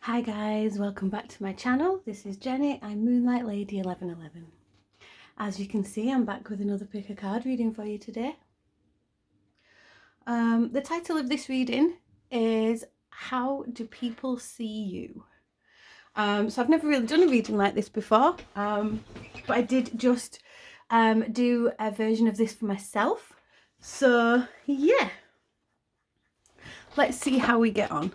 Hi guys, welcome back to my channel. This is Jenny. I'm Moonlight Lady 1111. As you can see, I'm back with another pick a card reading for you today. The title of this reading is How Do People See You? So I've never really done a reading like this before, but I did just do a version of this for myself. So yeah, let's see how we get on.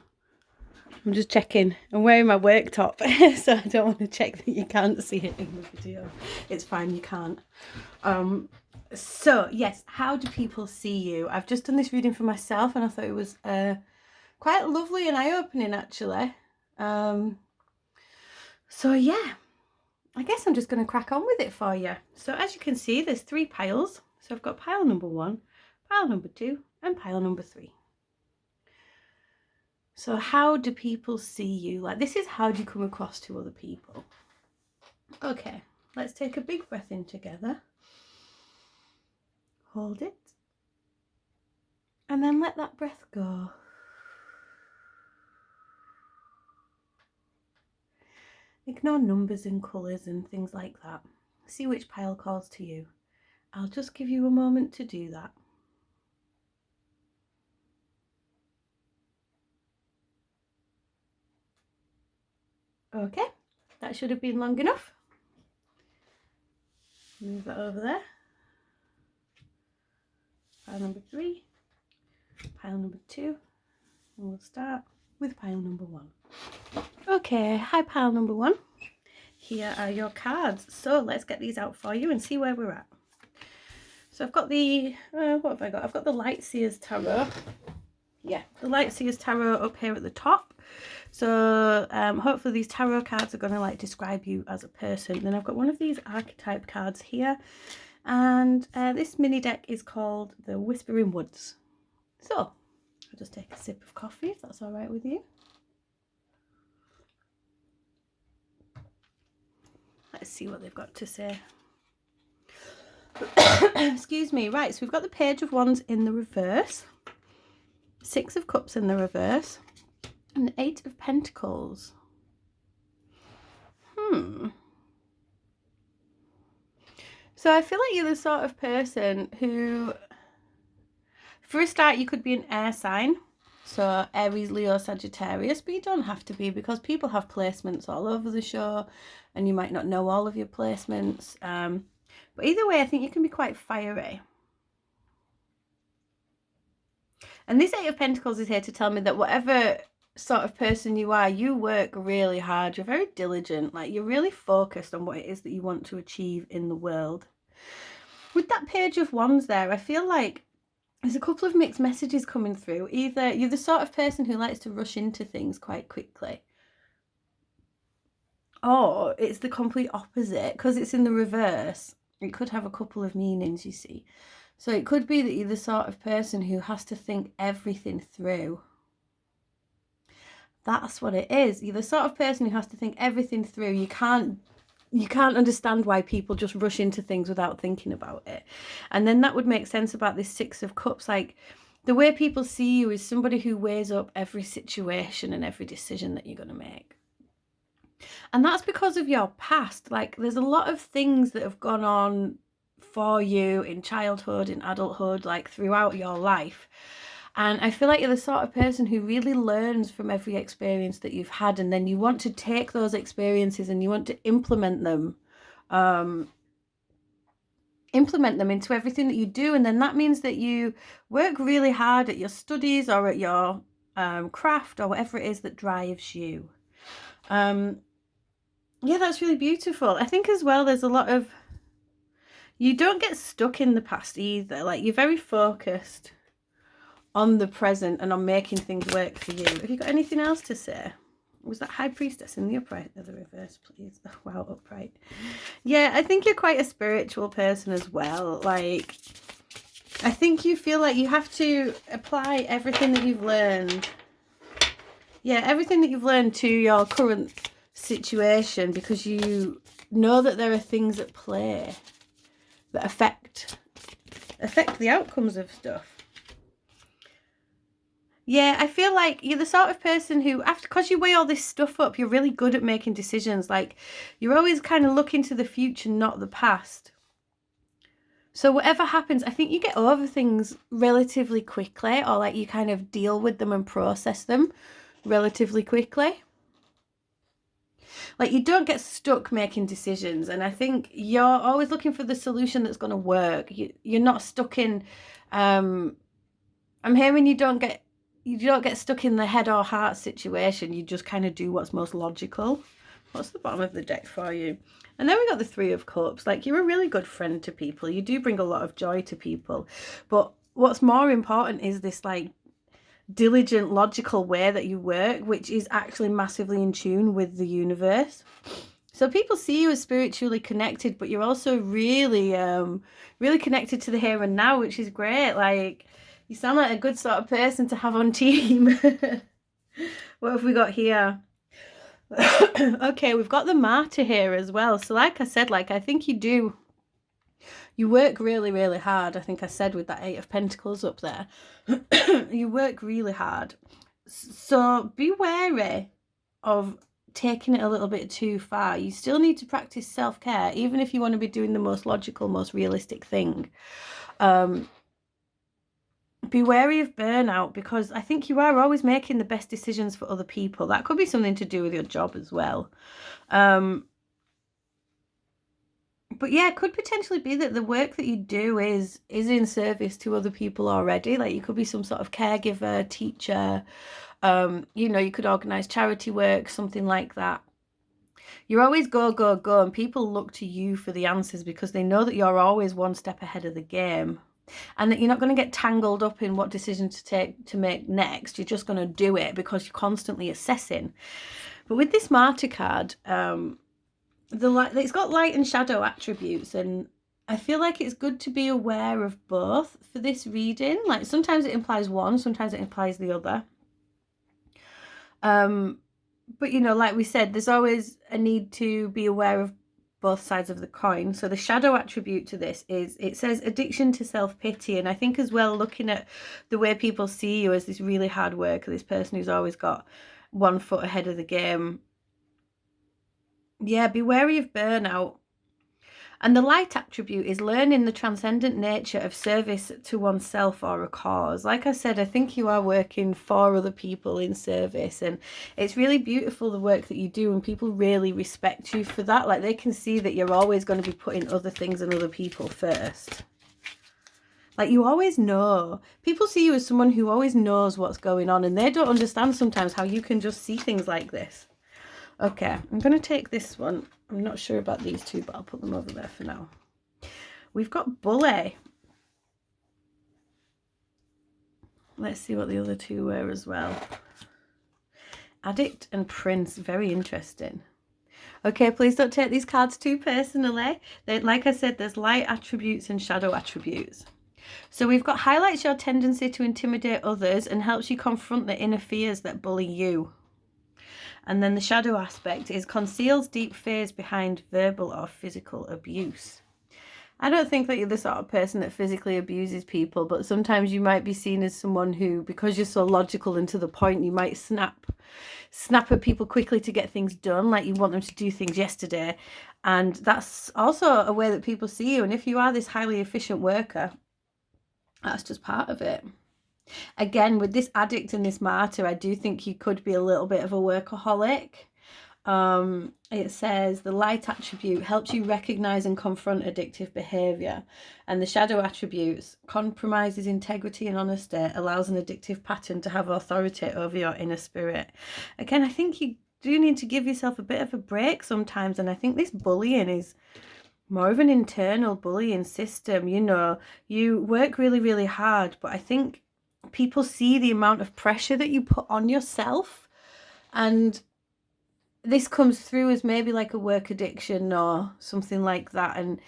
I'm just checking. I'm wearing my work top, so I don't want to check that you can't see it in the video. It's fine, you can't. So yes, how do people see you? I've just done this reading for myself and I thought it was quite lovely and eye-opening actually. So yeah, I guess I'm just going to crack on with it for you. So as you can see, there's 3 piles. So I've got pile number 1, pile number 2 and pile number 3. So how do people see you? Like, this is how do you come across to other people? Okay, let's take a big breath in together. Hold it. And then let that breath go. Ignore numbers and colours and things like that. See which pile calls to you. I'll just give you a moment to do that. Okay, that should have been long enough. Move that over there. Pile number 3, pile number 2, and we'll start with pile number 1. Okay, hi pile number 1. Here are your cards. So let's get these out for you and see where we're at. So I've got the, what have I got? I've got the Lightseers Tarot. Yeah, the Lightseers Tarot up here at the top. So hopefully these tarot cards are going to like describe you as a person. Then I've got one of these archetype cards here. And this mini deck is called the Whispering Woods. So I'll just take a sip of coffee if that's all right with you. Let's see what they've got to say. Excuse me. Right, so we've got the Page of Wands in the reverse, 6 of Cups in the reverse, and the 8 of Pentacles. So I feel like you're the sort of person who, for a start, you could be an air sign. So Aries, Leo, Sagittarius, but you don't have to be because people have placements all over the show and you might not know all of your placements. But either way, I think you can be quite fiery. And this 8 of Pentacles is here to tell me that whatever sort of person you are, you work really hard. You're very diligent. Like, you're really focused on what it is that you want to achieve in the world. With that Page of Wands there, I feel like there's a couple of mixed messages coming through. Either you're the sort of person who likes to rush into things quite quickly, or it's the complete opposite because it's in the reverse. It could have a couple of meanings, you see. So it could be that you're the sort of person who has to think everything through. That's what it is. You're the sort of person who has to think everything through. You can't understand why people just rush into things without thinking about it. And then that would make sense about this 6 of Cups. Like, the way people see you is somebody who weighs up every situation and every decision that you're going to make. And that's because of your past. Like, there's a lot of things that have gone on for you in childhood, in adulthood, like throughout your life. And I feel like you're the sort of person who really learns from every experience that you've had, and then you want to take those experiences and you want to implement them into everything that you do. And then that means that you work really hard at your studies or at your craft or whatever it is that drives you. Yeah, that's really beautiful. I think as well there's a lot of, you don't get stuck in the past either. Like, you're very focused on the present and on making things work for you. Have you got anything else to say? Was that High Priestess in the upright or the reverse, please? Oh, wow, upright. Yeah, I think you're quite a spiritual person as well. Like, I think you feel like you have to apply everything that you've learned. Yeah, everything that you've learned to your current situation, because you know that there are things at play that affect the outcomes of stuff. Yeah, I feel like you're the sort of person who, because you weigh all this stuff up, you're really good at making decisions. Like, you're always kind of looking to the future, not the past. So whatever happens, I think you get over things relatively quickly, or like you kind of deal with them and process them relatively quickly. Like, you don't get stuck making decisions, and I think you're always looking for the solution that's going to work. You're not stuck in I'm hearing you don't get stuck in the head or heart situation. You just kind of do what's most logical. What's the bottom of the deck for you? And then we got the Three of Cups. Like, you're a really good friend to people. You do bring a lot of joy to people. But what's more important is this, like, diligent, logical way that you work, which is actually massively in tune with the universe. So people see you as spiritually connected, but you're also really, really connected to the here and now, which is great. Like, you sound like a good sort of person to have on team. What have we got here? Okay, we've got the martyr here as well. So like I said, like, I think you work really, really hard. I think I said with that 8 of Pentacles up there, you work really hard. So be wary of taking it a little bit too far. You still need to practice self-care, even if you want to be doing the most logical, most realistic thing. Be wary of burnout, because I think you are always making the best decisions for other people. That could be something to do with your job as well. But yeah, it could potentially be that the work that you do is in service to other people already. Like, you could be some sort of caregiver, teacher, you know, you could organize charity work, something like that. You're always go, go, go, and people look to you for the answers because they know that you're always one step ahead of the game, and that you're not going to get tangled up in what decision to make next. You're just going to do it because you're constantly assessing. But with this martyr card, it's got light and shadow attributes, and I feel like it's good to be aware of both for this reading. Like, sometimes it implies one, sometimes it implies the other. But, you know, like we said, there's always a need to be aware of both sides of the coin. So the shadow attribute to this is, it says addiction to self-pity. And I think as well, looking at the way people see you as this really hard worker, this person who's always got one foot ahead of the game. Yeah, be wary of burnout. And the light attribute is learning the transcendent nature of service to oneself or a cause. Like I said, I think you are working for other people in service, and it's really beautiful, the work that you do, and people really respect you for that. Like, they can see that you're always going to be putting other things and other people first. Like, you always know. People see you as someone who always knows what's going on, and they don't understand sometimes how you can just see things like this. Okay, I'm going to take this one. I'm not sure about these two, but I'll put them over there for now. We've got Bully. Let's see what the other two were as well. Addict and Prince. Very interesting. Okay, please don't take these cards too personally. Like I said, there's light attributes and shadow attributes. So we've got highlights your tendency to intimidate others and helps you confront the inner fears that bully you. And then the shadow aspect is conceals deep fears behind verbal or physical abuse. I don't think that you're the sort of person that physically abuses people, but sometimes you might be seen as someone who, because you're so logical and to the point, you might snap at people quickly to get things done, like you want them to do things yesterday. And that's also a way that people see you. And if you are this highly efficient worker, that's just part of it. Again, with this addict and this martyr, I do think you could be a little bit of a workaholic. It says the light attribute helps you recognize and confront addictive behavior, and the shadow attributes compromises integrity and honesty, allows an addictive pattern to have authority over your inner spirit. Again, I think you do need to give yourself a bit of a break sometimes, and I think this bullying is more of an internal bullying system. You know, you work really, really hard, but I think people see the amount of pressure that you put on yourself, and this comes through as maybe like a work addiction or something like that. And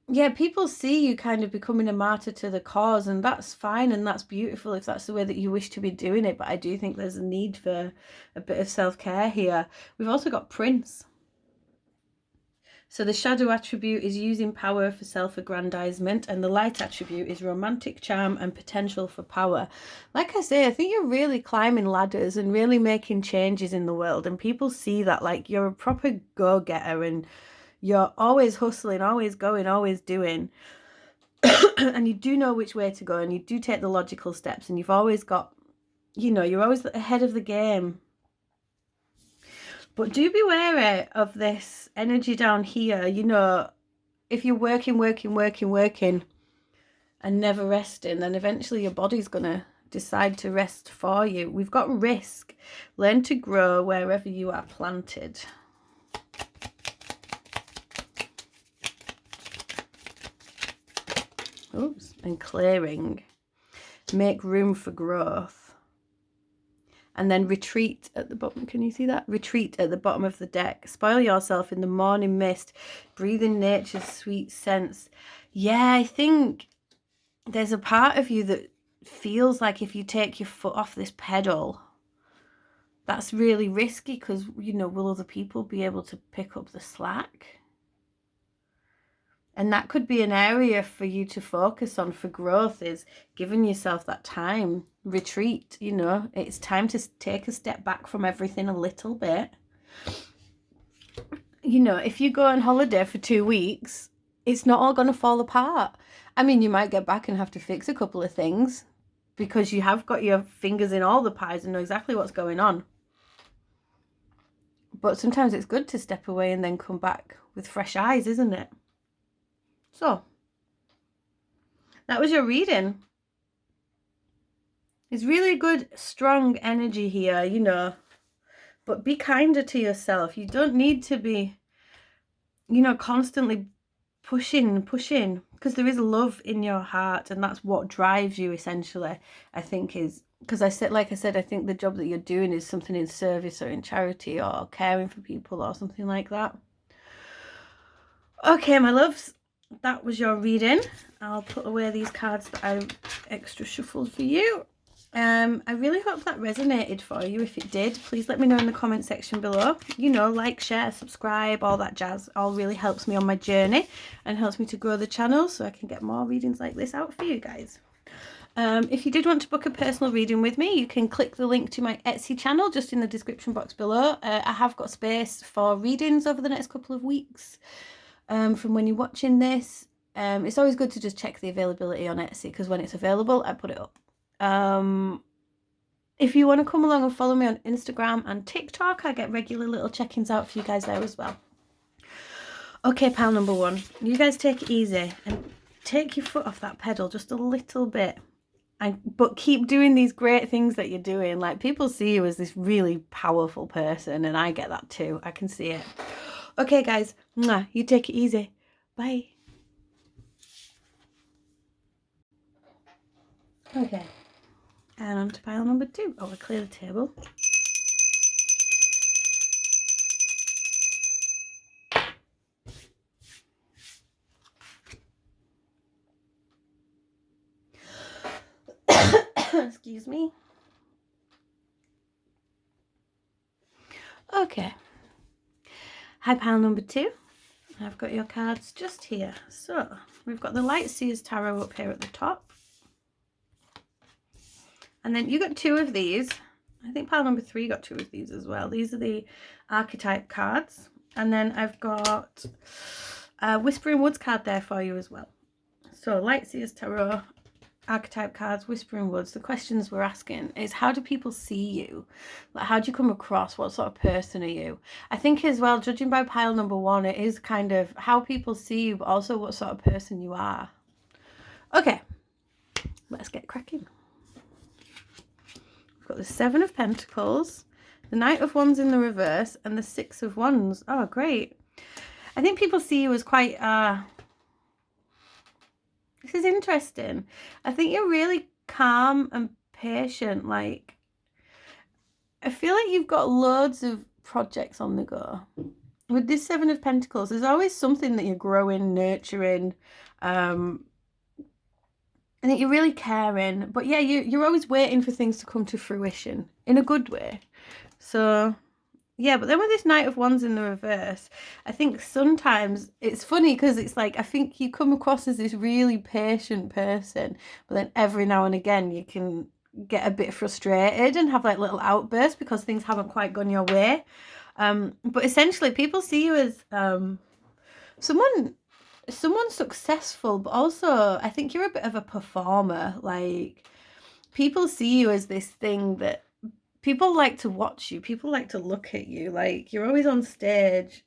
yeah, people see you kind of becoming a martyr to the cause, and that's fine and that's beautiful if that's the way that you wish to be doing it. But I do think there's a need for a bit of self-care here. We've also got Prince. So the shadow attribute is using power for self-aggrandizement, and the light attribute is romantic charm and potential for power. Like I say, I think you're really climbing ladders and really making changes in the world, and people see that, like, you're a proper go-getter and you're always hustling, always going, always doing. And you do know which way to go, and you do take the logical steps, and you've always got, you know, you're always ahead of the game. But do be wary of this energy down here. You know, if you're working and never resting, then eventually your body's going to decide to rest for you. We've got risk. Learn to grow wherever you are planted. Oops. And clearing. Make room for growth. And then retreat at the bottom. Can you see that? Retreat at the bottom of the deck. Spoil yourself in the morning mist. Breathe in nature's sweet scents. Yeah, I think there's a part of you that feels like if you take your foot off this pedal, that's really risky because, you know, will other people be able to pick up the slack? And that could be an area for you to focus on for growth, is giving yourself that time. Retreat, you know, it's time to take a step back from everything a little bit. You know, if you go on holiday for 2 weeks, it's not all going to fall apart. I mean, you might get back and have to fix a couple of things because you have got your fingers in all the pies and know exactly what's going on. But sometimes it's good to step away and then come back with fresh eyes, isn't it? So, that was your reading. It's really good, strong energy here, you know. But be kinder to yourself. You don't need to be, you know, constantly pushing, because there is love in your heart, and that's what drives you, essentially, I think, is because I said, like I said, I think the job that you're doing is something in service or in charity or caring for people or something like that. Okay, my loves, that was your reading. I'll put away these cards that I extra shuffled for you. I really hope that resonated for you. If it did, please let me know in the comment section below. You know, like, share, subscribe, all that jazz. All really helps me on my journey and helps me to grow the channel so I can get more readings like this out for you guys. If you did want to book a personal reading with me, you can click the link to my Etsy channel just in the description box below. I have got space for readings over the next couple of weeks from when you're watching this. It's always good to just check the availability on Etsy, because when it's available, I put it up. If you want to come along and follow me on Instagram and TikTok, I get regular little check-ins out for you guys there as well. Okay, pile number one, you guys take it easy and take your foot off that pedal just a little bit, but keep doing these great things that you're doing. Like, people see you as this really powerful person, and I get that too. I can see it. Okay, guys, you take it easy. Bye. Okay. And on to pile number two. Oh, we'll clear the table. Excuse me. Okay. Hi, pile number two. I've got your cards just here. So, we've got the Light Seers Tarot up here at the top. And then you got two of these. I think pile number three got two of these as well. These are the archetype cards. And then I've got a Whispering Woods card there for you as well. So Light Seers Tarot, archetype cards, Whispering Woods. The questions we're asking is, how do people see you? Like, how do you come across? What sort of person are you? I think as well, judging by pile number one, it is kind of how people see you, but also what sort of person you are. Okay, let's get cracking. We've got the Seven of Pentacles, the Knight of Wands in the reverse, and the Six of Wands. Oh, great. I think people see you as quite, this is interesting. I think you're really calm and patient. Like, I feel like you've got loads of projects on the go. With this Seven of Pentacles, there's always something that you're growing, nurturing, I think you're really caring, but yeah, you're always waiting for things to come to fruition in a good way. So Yeah, but then with this Knight of Wands in the reverse, I think sometimes it's funny because it's like, I think you come across as this really patient person, but then every now and again you can get a bit frustrated and have like little outbursts because things haven't quite gone your way. But essentially people see you as someone successful, but also I think you're a bit of a performer. Like, people see you as this thing that people like to watch you, people like to look at you. Like, you're always on stage,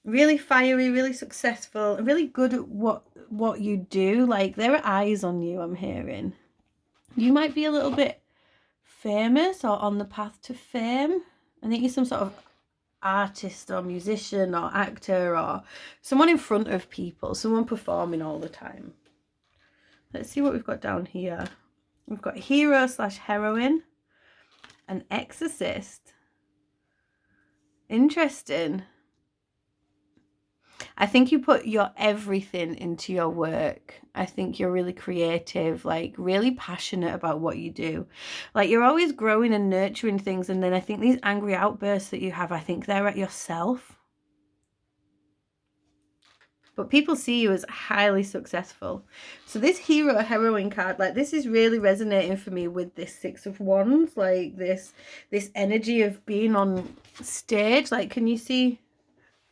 really fiery, really successful, and really good at what you do. Like, there are eyes on you, I'm hearing. You might be a little bit famous or on the path to fame. I think you're some sort of artist or musician or actor or someone in front of people, someone performing all the time. Let's see what we've got down here. We've got hero slash heroine, an exorcist. Interesting. I think you put your everything into your work. I think you're really creative, like really passionate about what you do. Like, you're always growing and nurturing things. And then I think these angry outbursts that you have, I think they're at yourself. But people see you as highly successful. So this hero heroine card, like, this is really resonating for me with this Six of Wands. Like, this energy of being on stage. Like, can you see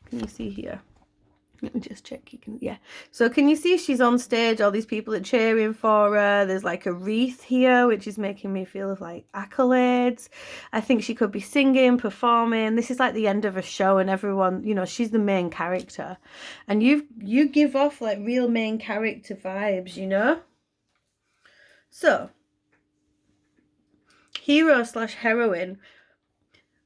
here? Let me just check. You can, yeah. So can you see she's on stage? All these people are cheering for her. There's like a wreath here, which is making me feel of like accolades. I think she could be singing, performing. This is like the end of a show, and everyone, you know, she's the main character, and you give off like real main character vibes, you know. So hero slash heroine.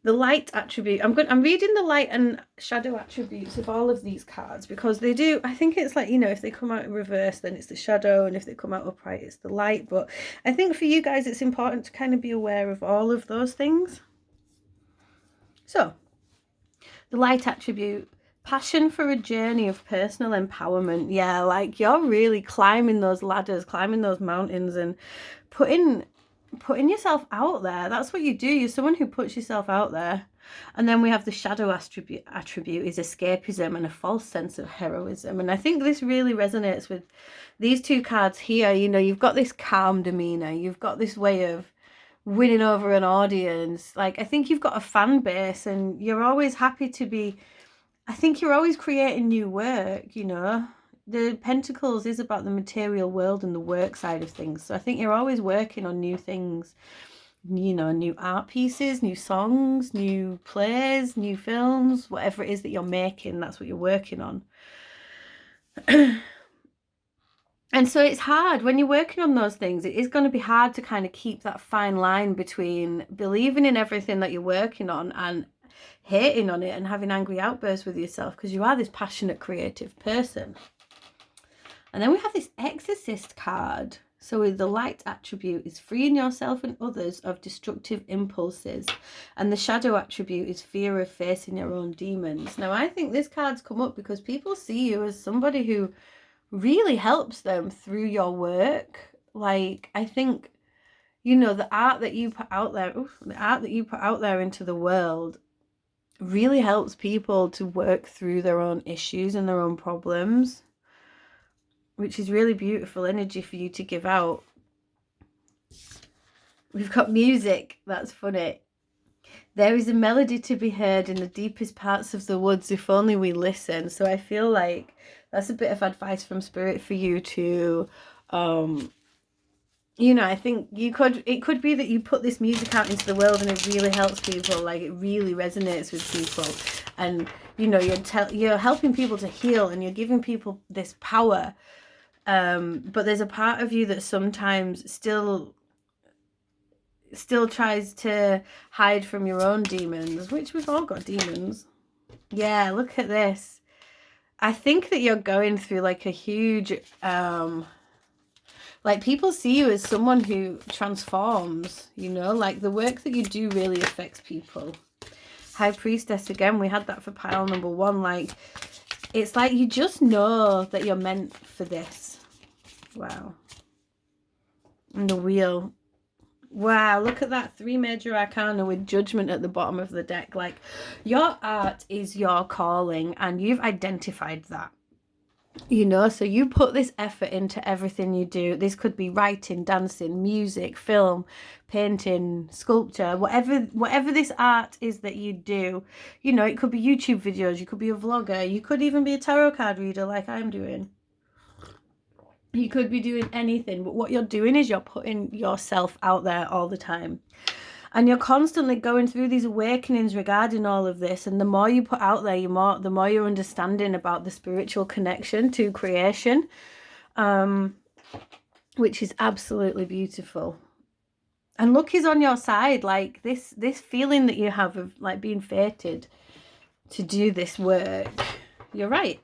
The light attribute, I'm reading the light and shadow attributes of all of these cards because they do, I think it's like, you know, if they come out in reverse, then it's the shadow, and if they come out upright, it's the light. But I think for you guys, it's important to kind of be aware of all of those things. So, the light attribute, passion for a journey of personal empowerment. Yeah, like, you're really climbing those ladders, climbing those mountains, and putting yourself out there. That's what you do. You're someone who puts yourself out there. And then we have the shadow attribute is escapism and a false sense of heroism. And I think this really resonates with these two cards here. You know, you've got this calm demeanor. You've got this way of winning over an audience. Like, I think you've got a fan base, and you're always happy to be, I think you're always creating new work, you know. The Pentacles is about the material world and the work side of things. So I think you're always working on new things, you know, new art pieces, new songs, new plays, new films, whatever it is that you're making, that's what you're working on. And so it's hard when you're working on those things. It is going to be hard to kind of keep that fine line between believing in everything that you're working on and hating on it and having angry outbursts with yourself, because you are this passionate, creative person. And then we have this exorcist card. So with the light attribute is freeing yourself and others of destructive impulses. And the shadow attribute is fear of facing your own demons. Now, I think this card's come up because people see you as somebody who really helps them through your work. Like, I think, you know, the art that you put out there, into the world really helps people to work through their own issues and their own problems, which is really beautiful energy for you to give out. We've got music. That's funny. There is a melody to be heard in the deepest parts of the woods if only we listen. So I feel like that's a bit of advice from Spirit for you to, you know, I think it could be that you put this music out into the world and it really helps people. Like, it really resonates with people. And, you know, you're helping people to heal, and you're giving people this power. But there's a part of you that sometimes still tries to hide from your own demons, which we've all got demons. Yeah, look at this. I think that you're going through like a huge, like, people see you as someone who transforms, you know, like the work that you do really affects people. High Priestess again, we had that for pile number 1. Like, it's like you just know that you're meant for this. Wow. And the wheel. Wow, look at that. 3 major arcana with judgment at the bottom of the deck. Like, your art is your calling and you've identified that. You know, so you put this effort into everything you do. This could be writing, dancing, music, film, painting, sculpture, whatever this art is that you do. You know, it could be YouTube videos, you could be a vlogger, you could even be a tarot card reader like I'm doing. You could be doing anything, but what you're doing is you're putting yourself out there all the time. And you're constantly going through these awakenings regarding all of this. And the more you put out there, the more you're understanding about the spiritual connection to creation, which is absolutely beautiful. And luck is on your side. Like this feeling that you have of like being fated to do this work. You're right.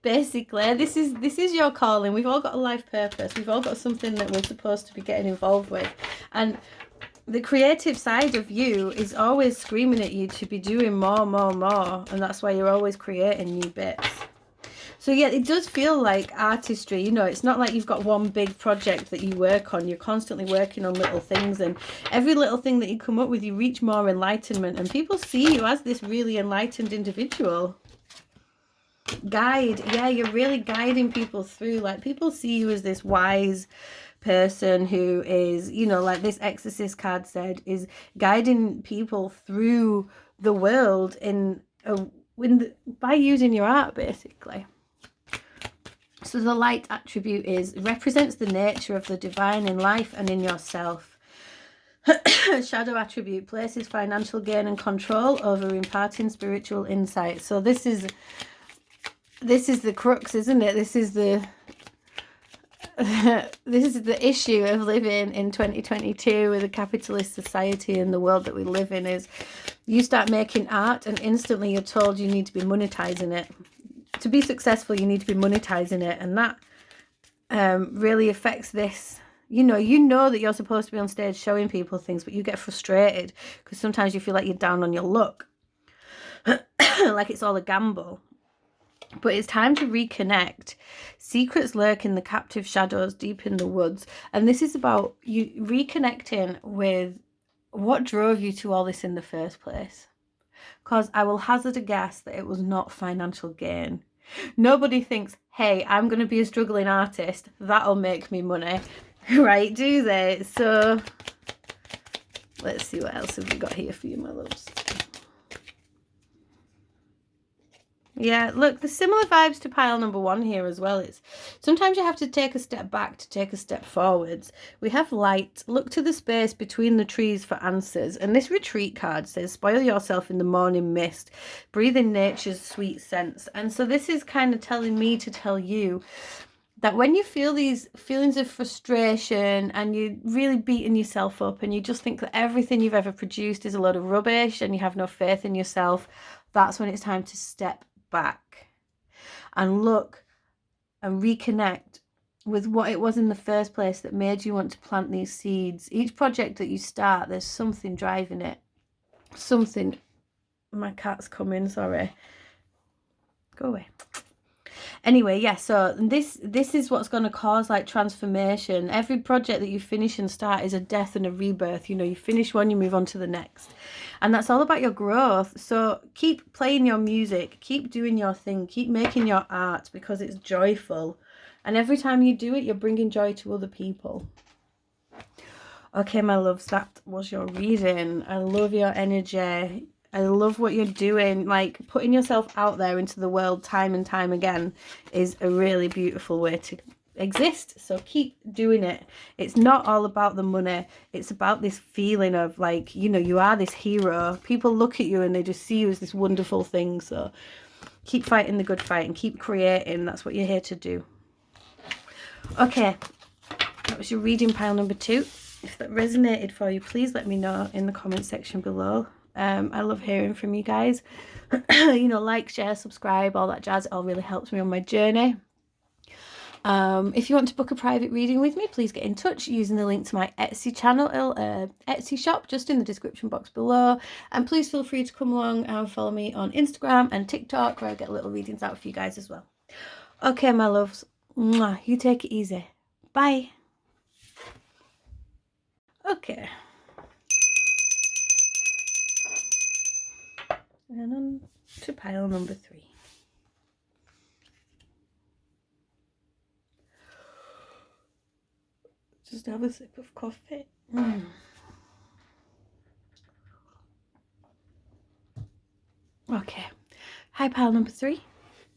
Basically, this is your calling. We've all got a life purpose. We've all got something that we're supposed to be getting involved with. And the creative side of you is always screaming at you to be doing more. And that's why you're always creating new bits. So yeah, it does feel like artistry. You know, it's not like you've got one big project that you work on. You're constantly working on little things, and every little thing that you come up with, you reach more enlightenment, and people see you as this really enlightened individual. Guide. Yeah, you're really guiding people through. Like, people see you as this wise person who is, you know, like this Exorcist card said, is guiding people through the world by using your art, basically. So the light attribute represents the nature of the divine in life and in yourself. Shadow attribute places financial gain and control over imparting spiritual insight. So this is the crux, isn't it? This is the issue of living in 2022 with a capitalist society and the world that we live in. Is you start making art and instantly you're told you need to be monetizing it. To be successful, you need to be monetizing it, and that really affects this. You know that you're supposed to be on stage showing people things, but you get frustrated because sometimes you feel like you're down on your luck, like it's all a gamble. But it's time to reconnect. Secrets lurk in the captive shadows deep in the woods. And this is about you reconnecting with what drove you to all this in the first place. Because I will hazard a guess that it was not financial gain. Nobody thinks, hey, I'm going to be a struggling artist. That'll make me money. Right, do they? So let's see what else have we got here for you, my loves. Yeah, look, there's similar vibes to pile number 1 here as well. It's sometimes you have to take a step back to take a step forwards. We have light. Look to the space between the trees for answers. And this retreat card says, spoil yourself in the morning mist. Breathe in nature's sweet scents. And so this is kind of telling me to tell you that when you feel these feelings of frustration and you're really beating yourself up and you just think that everything you've ever produced is a load of rubbish and you have no faith in yourself, that's when it's time to step back and look and reconnect with what it was in the first place that made you want to plant these seeds. Each project that you start, there's something driving it. Something. My cat's coming, sorry. Go away. Anyway, yeah, so this is what's going to cause like transformation. Every project that you finish and start is a death and a rebirth. You know, you finish one, you move on to the next. And that's all about your growth. So keep playing your music, keep doing your thing, keep making your art because it's joyful. And every time you do it, you're bringing joy to other people. Okay, my loves, that was your reading. I love your energy. I love what you're doing. Like, putting yourself out there into the world time and time again is a really beautiful way to exist. So keep doing it. It's not all about the money. It's about this feeling of like, you know, you are this hero. People look at you and they just see you as this wonderful thing. So keep fighting the good fight and keep creating. That's what you're here to do. Okay, that was your reading pile number 2. If that resonated for you, please let me know in the comment section below. I love hearing from you guys. You know, like, share, subscribe, all that jazz. It all really helps me on my journey. If you want to book a private reading with me, please get in touch using the link to my Etsy channel, Etsy shop, just in the description box below. And please feel free to come along and follow me on Instagram and TikTok, where I get little readings out for you guys as well. Okay, my loves. Mwah, you take it easy. Bye. Okay. And on to pile number 3. Just have a sip of coffee. Okay. Hi, pile number 3.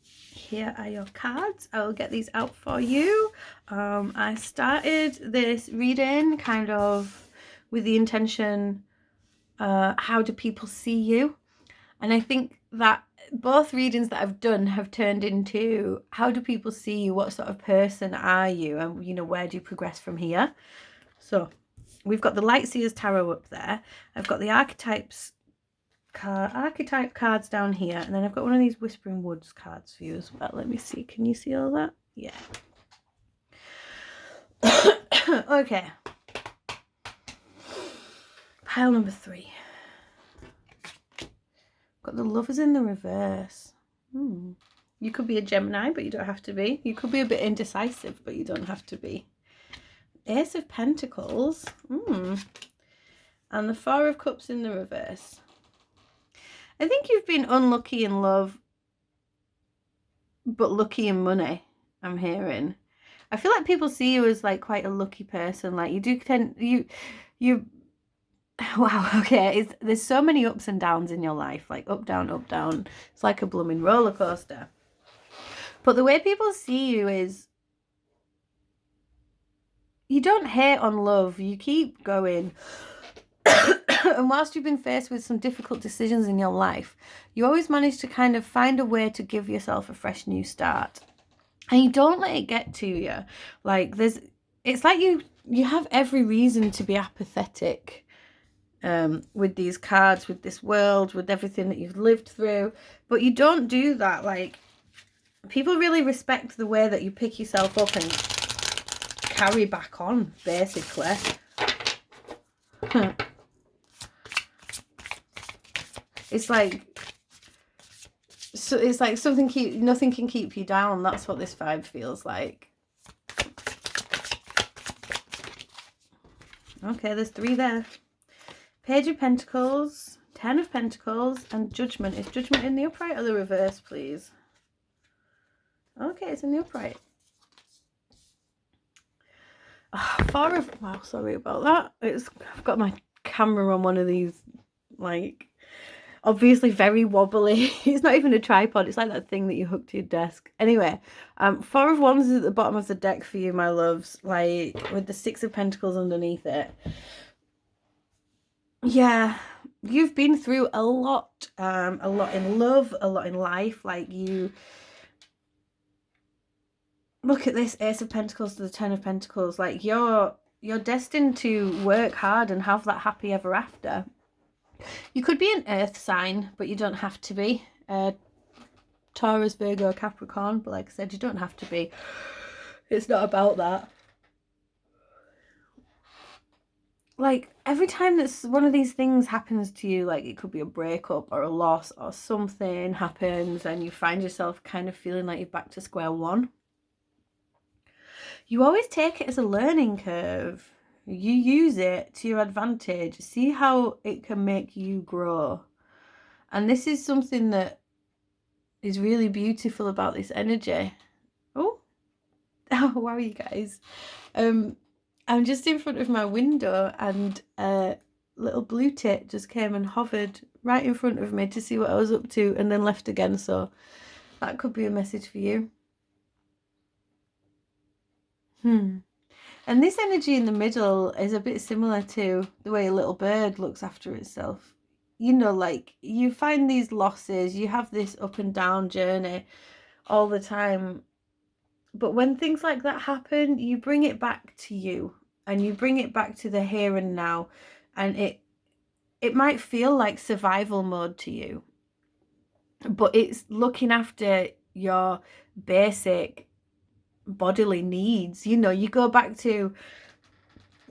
Here are your cards. I will get these out for you. I started this reading kind of with the intention, how do people see you? And I think that both readings that I've done have turned into, how do people see you? What sort of person are you? And, you know, where do you progress from here? So we've got the Light Seers Tarot up there. I've got the archetype cards down here. And then I've got one of these Whispering Woods cards for you as well. Let me see. Can you see all that? Yeah. Okay. Pile number 3. Got the Lovers in the reverse. You could be a Gemini, but you don't have to be. You could be a bit indecisive, but you don't have to be. Ace of Pentacles. And the Four of Cups in the reverse. I think you've been unlucky in love, but lucky in money, I'm hearing. I feel like people see you as like quite a lucky person. Like you do tend, you wow, okay. There's so many ups and downs in your life, like up, down, up, down. It's like a blooming roller coaster. But the way people see you is, you don't hate on love. You keep going. And whilst you've been faced with some difficult decisions in your life, you always manage to kind of find a way to give yourself a fresh new start. And you don't let it get to you. Like it's like you have every reason to be apathetic. With these cards, with this world, with everything that you've lived through, but you don't do that. Like, people really respect the way that you pick yourself up and carry back on, basically. It's like nothing can keep you down. That's what this vibe feels like. Okay, there's 3 there. Page of Pentacles, 10 of Pentacles, and Judgment. Is Judgment in the upright or the reverse, please? Okay, it's in the upright. Wow, sorry about that. I've got my camera on one of these, like, obviously very wobbly. It's not even a tripod. It's like that thing that you hook to your desk. Anyway, 4 of Wands is at the bottom of the deck for you, my loves, like, with the 6 of Pentacles underneath it. Yeah, you've been through a lot in love, a lot in life. Like, you look at this Ace of Pentacles to the 10 of Pentacles. Like, you're destined to work hard and have that happy ever after. You could be an earth sign, but you don't have to be. Taurus, Virgo, Capricorn, but like I said, you don't have to be. It's not about that. Like, every time that one of these things happens to you, like it could be a breakup or a loss or something happens and you find yourself kind of feeling like you're back to square one, you always take it as a learning curve. You use it to your advantage. See how it can make you grow. And this is something that is really beautiful about this energy. Oh, wow, you guys. I'm just in front of my window and a little blue tit just came and hovered right in front of me to see what I was up to and then left again. So that could be a message for you. And this energy in the middle is a bit similar to the way a little bird looks after itself. You know, like, you find these losses, you have this up and down journey all the time. But when things like that happen, you bring it back to you and you bring it back to the here and now. And it might feel like survival mode to you, but it's looking after your basic bodily needs. You know, you go back to,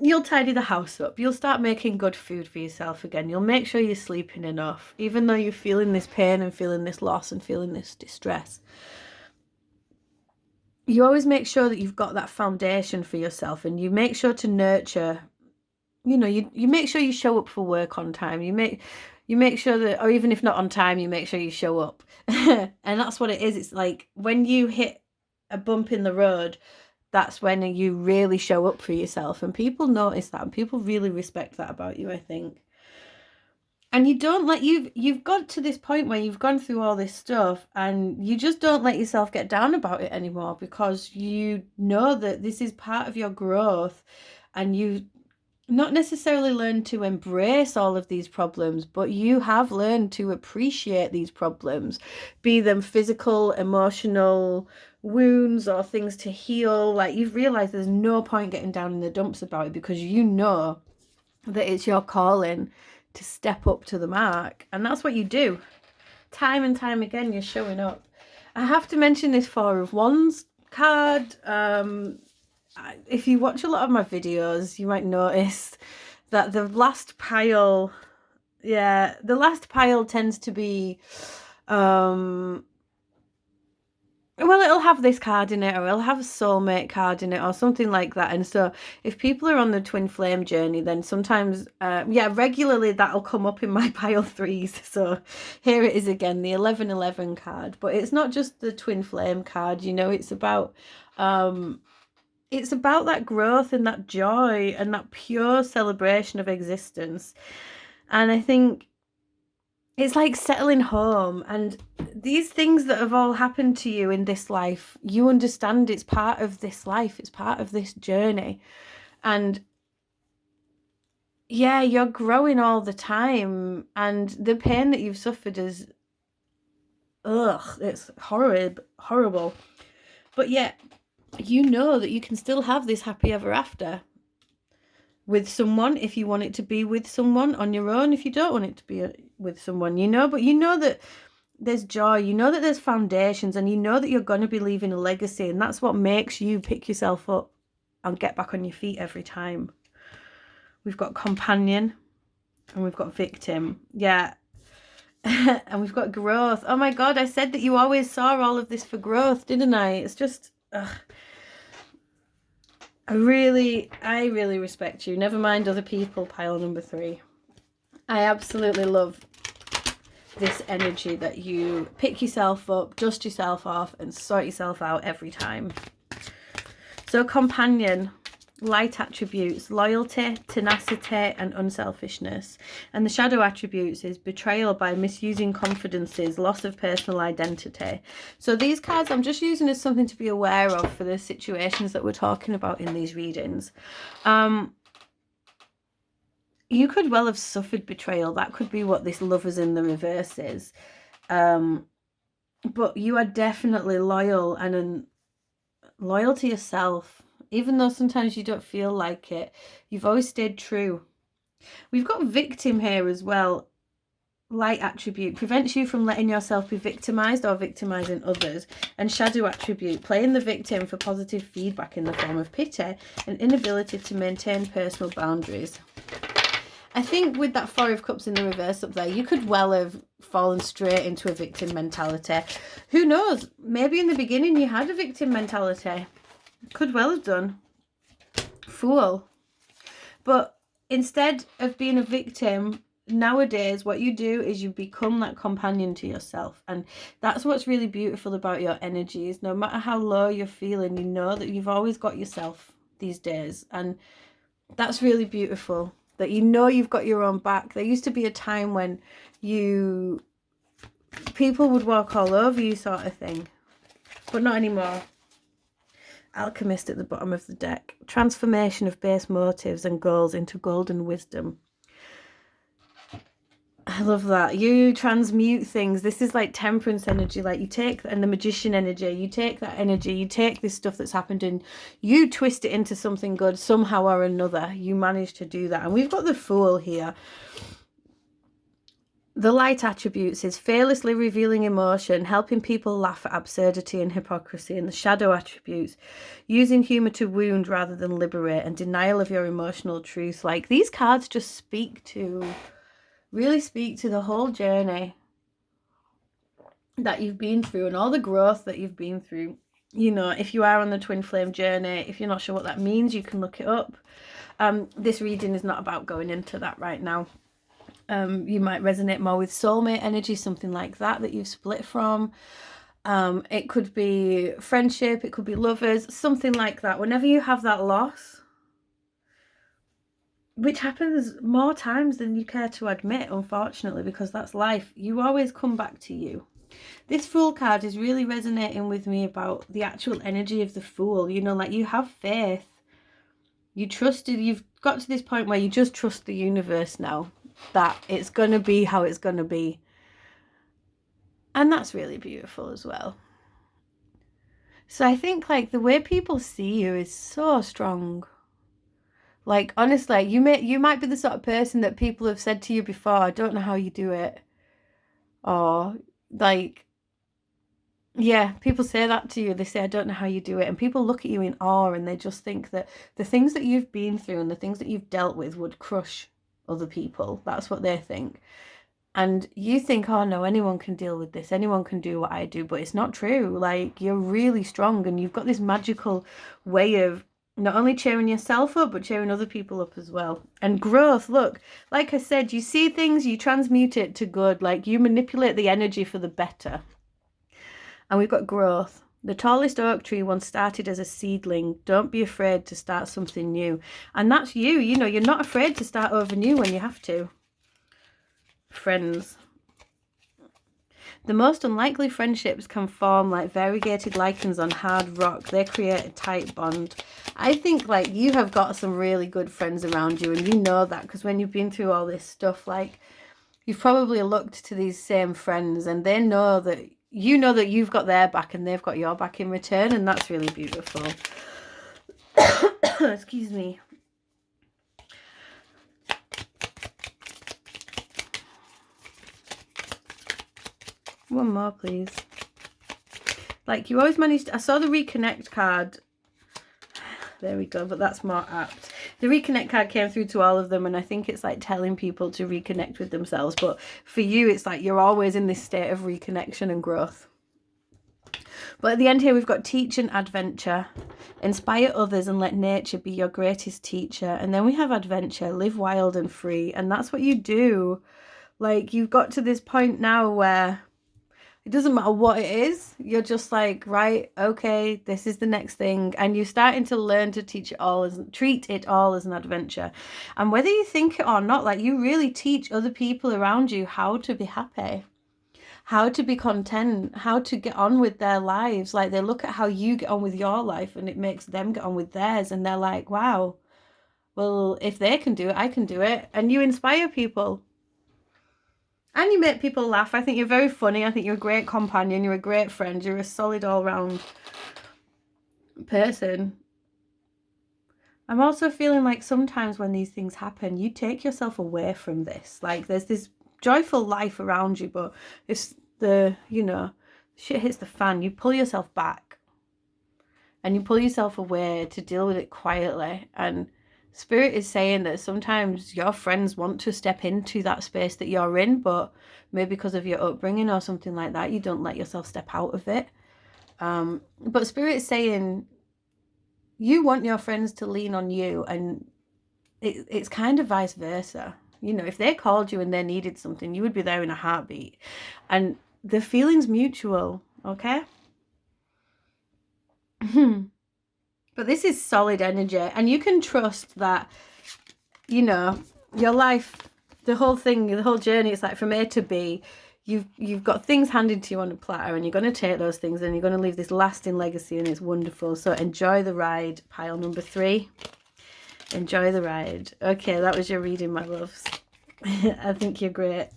you'll tidy the house up, you'll start making good food for yourself again, you'll make sure you're sleeping enough, even though you're feeling this pain and feeling this loss and feeling this distress. You always make sure that you've got that foundation for yourself, and you make sure to nurture you know, you make sure you show up for work on time. You make sure that, or even if not on time, you make sure you show up. And that's what it is. It's like when you hit a bump in the road, that's when you really show up for yourself, and people notice that, and people really respect that about you, I think. And you don't let you've got to this point where you've gone through all this stuff, and you just don't let yourself get down about it anymore, because you know that this is part of your growth, and you not necessarily learned to embrace all of these problems, but you have learned to appreciate these problems, be them physical, emotional wounds or things to heal. Like, you've realized there's no point getting down in the dumps about it, because you know that it's your calling to step up to the mark, and that's what you do. Time and time again, you're showing up. I have to mention this Four of Wands card. If you watch a lot of my videos, you might notice that the last pile tends to be well, it'll have this card in it, or it'll have a soulmate card in it, or something like that. And so if people are on the twin flame journey, then sometimes regularly that'll come up in my pile threes. So here it is again, the 1111 card. But it's not just the twin flame card, you know, it's about that growth and that joy and that pure celebration of existence. And I think it's like settling home, and these things that have all happened to you in this life, you understand it's part of this life, it's part of this journey. And yeah, you're growing all the time, and the pain that you've suffered is, it's horrible. But yet, you know that you can still have this happy ever after with someone, if you want it to be with someone, on your own if you don't want it to be with someone, you know. But you know that there's joy, you know that there's foundations, and you know that you're going to be leaving a legacy, and that's what makes you pick yourself up and get back on your feet every time. We've got companion, and we've got victim. Yeah. And we've got growth. Oh my God, I said that you always saw all of this for growth, didn't I? It's just I really respect you. Never mind other people, pile number 3. I absolutely love this energy that you pick yourself up, dust yourself off, and sort yourself out every time. So companion, light attributes, loyalty, tenacity, and unselfishness. And the shadow attributes is betrayal by misusing confidences, loss of personal identity. So these cards I'm just using as something to be aware of for the situations that we're talking about in these readings. You could well have suffered betrayal. That could be what this Lovers in the reverse is. But you are definitely loyal, and loyal to yourself. Even though sometimes you don't feel like it, you've always stayed true. We've got victim here as well. Light attribute prevents you from letting yourself be victimized or victimizing others. And shadow attribute, playing the victim for positive feedback in the form of pity and inability to maintain personal boundaries. I think with that Four of Cups in the reverse up there, you could well have fallen straight into a victim mentality. Who knows? Maybe in the beginning you had a victim mentality. Could well have done. Fool. But instead of being a victim, nowadays what you do is you become that companion to yourself. And that's what's really beautiful about your energies. No matter how low you're feeling, you know that you've always got yourself these days. And that's really beautiful, that you know you've got your own back. There used to be a time when people would walk all over you, sort of thing. But not anymore. Alchemist at the bottom of the deck. Transformation of base motives and goals into golden wisdom. I love that. You transmute things. This is like temperance energy. Like you take, and the magician energy, you take that energy, you take this stuff that's happened and you twist it into something good somehow or another. You manage to do that. And we've got the Fool here. The light attributes is fearlessly revealing emotion, helping people laugh at absurdity and hypocrisy. And the shadow attributes, using humour to wound rather than liberate, and denial of your emotional truth. Like, these cards just really speak to the whole journey that you've been through and all the growth that you've been through. You know, if you are on the twin flame journey, if you're not sure what that means, you can look it up. This reading is not about going into that right now. You might resonate more with soulmate energy, something like that you've split from. It could be friendship, it could be lovers, something like that. Whenever you have that loss, which happens more times than you care to admit, unfortunately, because that's life, you always come back to you. This Fool card is really resonating with me about the actual energy of the Fool. You know, like, you have faith. You trusted, you've got to this point where you just trust the universe now, that it's going to be how it's going to be. And that's really beautiful as well. So I think, like, the way people see you is so strong. Like, honestly, you might be the sort of person that people have said to you before, I don't know how you do it. Or, like, yeah, people say that to you. They say, I don't know how you do it. And people look at you in awe, and they just think that the things that you've been through and the things that you've dealt with would crush other people. That's what they think. And you think, oh no, anyone can deal with this. Anyone can do what I do. But it's not true. Like, you're really strong, and you've got this magical way of not only cheering yourself up, but cheering other people up as well. And growth, look, like I said, you see things, you transmute it to good. Like, you manipulate the energy for the better. And we've got growth. The tallest oak tree once started as a seedling. Don't be afraid to start something new. And that's you. You know, you're not afraid to start over new when you have to. Friends. The most unlikely friendships can form like variegated lichens on hard rock. They create a tight bond. I think, like, you have got some really good friends around you, and you know that because when you've been through all this stuff, like, you've probably looked to these same friends, and they know that you know that you've got their back and they've got your back in return, and that's really beautiful. Excuse me. One more, please. Like, you always managed... I saw the reconnect card. There we go, but that's more apt. The reconnect card came through to all of them, and I think it's like telling people to reconnect with themselves. But for you, it's like you're always in this state of reconnection and growth. But at the end here, we've got teach and adventure. Inspire others and let nature be your greatest teacher. And then we have adventure, live wild and free. And that's what you do. Like, you've got to this point now where it doesn't matter what it is. You're just like, right, okay, this is the next thing. And you're starting to learn to treat it all as an adventure. And whether you think it or not, like, you really teach other people around you how to be happy, how to be content, how to get on with their lives. Like, they look at how you get on with your life, and it makes them get on with theirs. And they're like, wow, well, if they can do it, I can do it. And you inspire people. And you make people laugh. I think you're very funny. I think you're a great companion. You're a great friend. You're a solid all-round person. I'm also feeling like sometimes when these things happen, you take yourself away from this. Like, there's this joyful life around you, but if the, you know, shit hits the fan, you pull yourself back. And you pull yourself away to deal with it quietly. And Spirit is saying that sometimes your friends want to step into that space that you're in, but maybe because of your upbringing or something like that, you don't let yourself step out of it. But Spirit is saying you want your friends to lean on you, and it's kind of vice versa. You know, if they called you and they needed something, you would be there in a heartbeat. And the feeling's mutual, okay? But this is solid energy, and you can trust that, you know, your life, the whole thing, the whole journey, it's like from A to B. You've got things handed to you on a platter, and you're going to take those things and you're going to leave this lasting legacy, and it's wonderful. So enjoy the ride, pile number 3. Enjoy the ride. Okay, that was your reading, my loves. I think you're great.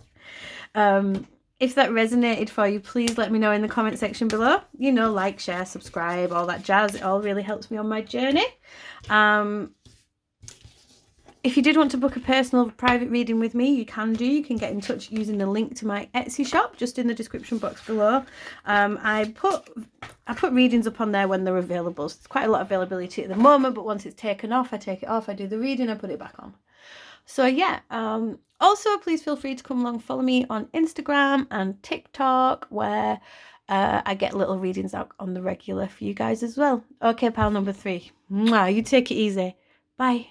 If that resonated for you, please let me know in the comment section below. You know, like, share, subscribe, all that jazz. It all really helps me on my journey. If you did want to book a personal private reading with me, you can do. You can get in touch using the link to my Etsy shop just in the description box below. I put readings up on there when they're available. So there's quite a lot of availability at the moment, but once it's taken off, I take it off, I do the reading, I put it back on. So yeah, also please feel free to come along, follow me on Instagram and TikTok, where I get little readings out on the regular for you guys as well. Okay, pile number 3. Mwah, you take it easy. Bye.